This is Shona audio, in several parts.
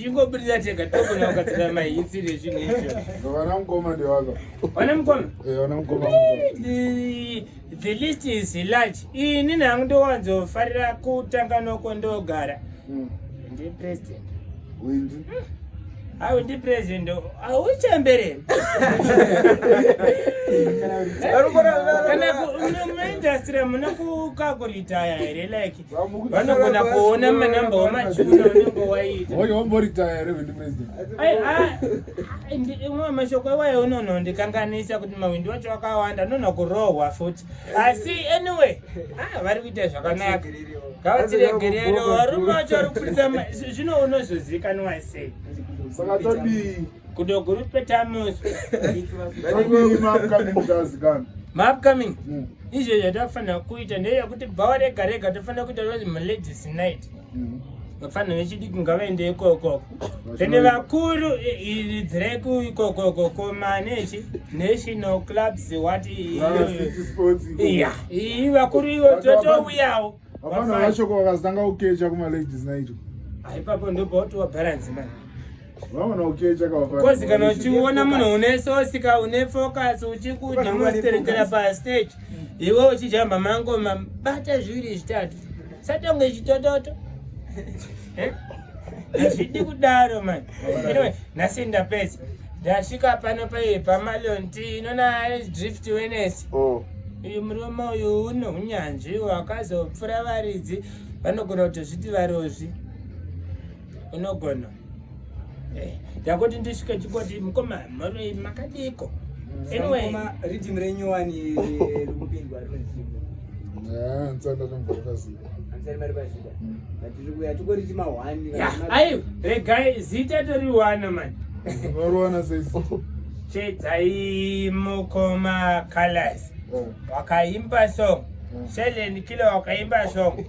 tichingobudira tega togona kukatsira mahitsire zvinhu izvo. Vana mukoma ndewaka. Vana mukoma? Vana mukoma. The list is large. Ini nangu ndowanzofarira kutanga noko ndogara. Ndi president. Windi. Ndi president. Auchembere. Kana muindustry munokukakuritaya here like vanogona kuona manamba wamachuno unenge waita. Oyo wamboritaya here Windi president. Imwe mashoko ewayo unonondikanganisa kuti mawindi wacho wakawanda nona kurohwa futi. Asi anyway, vari kuita zvakanaka. Gavatsiregerero varume vacho vari kupurisa zvino unozozikanwa sei. Saka todi kudoguru petamus. Upcoming. Izvo zvatafanira kuita ndeyekuti bhawa rega rega tofanira kuita kuti maladies night. Vafanira vechidiki ngavaende ikoko. Tene vakuru iridzire kuikoko komanechi national clubs what iyi vakuru ivo totouyawo. Vana vashoko vakazitanga kukecha kumaladies night. Ipapo ndipo watowa balance man. Vamana ukecha kavafana. Kozi kana uchiona munhu une sosika une focus uchikudemonstratera pa stage. Iwe uchijamba mango mabata zviri zvitatu. Satonge chitototo. Zvidi kudaro man. Anyway, nasinda pesi. Ndasvika pano pamalonti inona drift Wednesday. Uyu murume uyu uno unyanzvi wakazopfura varidzi vanogona kutozviti varozvi. Unogona. Yakuti ndisvike chikoti mukoma mari makadiko. Anyway, redeem renyuwani rikupindwa rinozvimbo. Ntsanda tombokaziva. Ansari mari bazvida. Tirikuya tikoriti ma1. Ayo, regai zita tori 1 man. Varuwana seisi. Chedzai mukoma colors. Wakaimba song. Shelen kilo wakaimba song.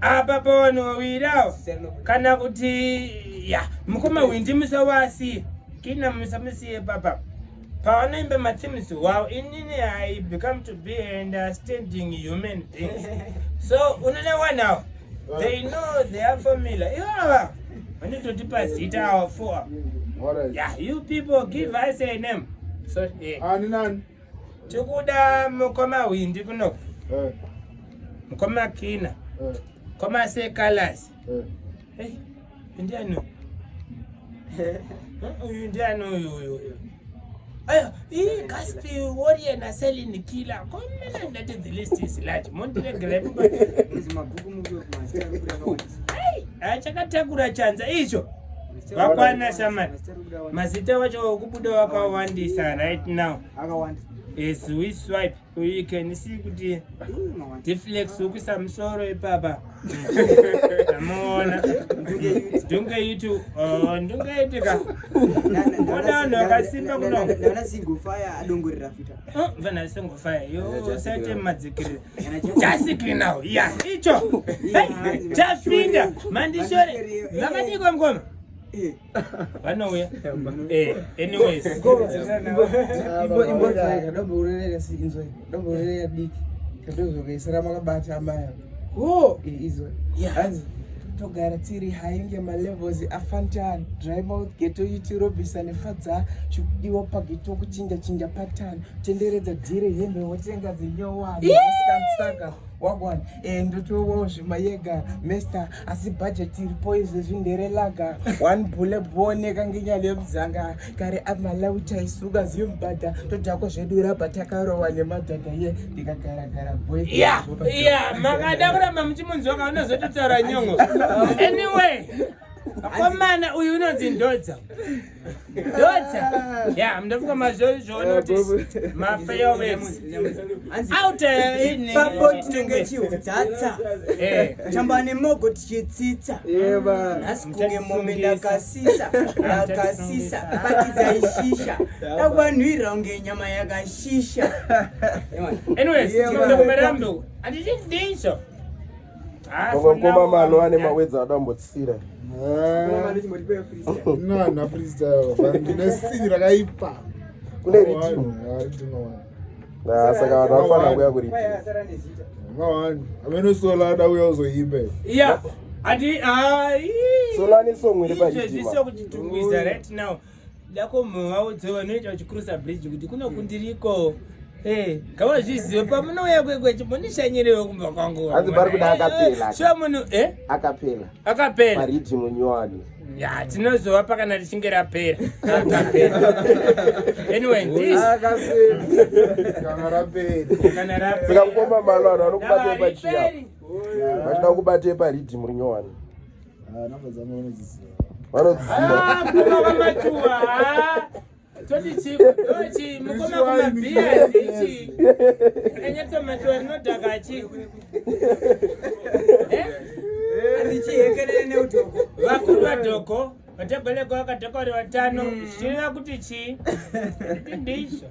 Apa pano wirao kana kuti mukoma Windi musawasi kina musamisiye papa pawanoimba mathims wow inini I become to be understanding human beings. So unonewa now they know their formula. I need to tipa zita our four. You people give us a name. So nani tikuda mukoma Windi kuno mukoma Kina Koma say colors. Hey, Indiano. Indiano you. Ayo, hii Caspi warrior na selling killer. Come on, that is the list is large. Monte grab. Mabuku mungu kwa Hey, achakatakura chanza icho. Wakwana samani. Mazita wacho kubuda wakawandisa right now. Akawanda. Yes, we swipe. You can see kuti deflex ukisa msoro ipapa. Namona. Dunga yitu. Dunga yitika. Ona kasimba kuno. Nana single fire adongorera fita. Vana single fire. Yo sate madzikiri. Chasiki now. Yeah, icho. Chapinda. Mandishore. Nakadiko mkoma. Vanouya. Anyways. Domborera diki. Katozokaisira makabata amaya. Izvo. Togara tiri hainge malevels afantani dry mouth geto yuti robisa nefadza chudiwa pageto kuchinja patani tenderedza dhire hembe wotenga dzinyowa skanstaka wagwan ndotowo zvimayega master asi budget iripo izvo zvinderelaga one bullet booneka ngenyaya yemuzanga kare amalauta isuka ziyombadha todhako zvedu raba takarowa nemadhadha ye ndikagara boy makada kuramba muchimunzwaka unozototaura nyongo. Anyway, komana uyu unonzi Ndodza. Mndafuka mazvozvo notice ma-fireworks. Out in papo tinenge chiudzatsa. Chamba nemogo tichitsitsa. Asi kunge mombe ndakasisa. Patidza ishisha. Takwanhwira unge nyama yakashisha. Anyways, tinokumerera mndu. Handichidinso. Ngoma mano ane mawedza adambotsira. Na freestyle. Vandine sing rakaipa. Kune ritmo. Saka vanofana kuya kuri. Mawani. Ameno sola ada uya uzoimbe. Adi Solani song iri izvo paridhima. zviso kutitungwiza right now. Dako muvaudze vanoita uchikurusa bridge kuti kuno kundiriko. Gawa zvizive pamunouya kwekwechi mundishanyirewo kumba kwangu. Hanzi pari kuda akapela. Shuwa munhu akapela. Paridhima nyowani. Ya, tinozovapa kana tichinge rapera. Anyway, this. Kana rapera. Saka ngoma malwana vanokubate pachiya. Vachida kubate paridhima rinyowani. Nafadzama vanodziziva. Vanodziziva. Kuma kwamachuwa. Toti chichi mukoma kumabhiya ichi. Enyato machuwa rinodhaka chi. Atichihekerere neudhoko. Vakuru vadhoko vatabheleko vakadhokori 5 zvichireva kuti chii ndizvo.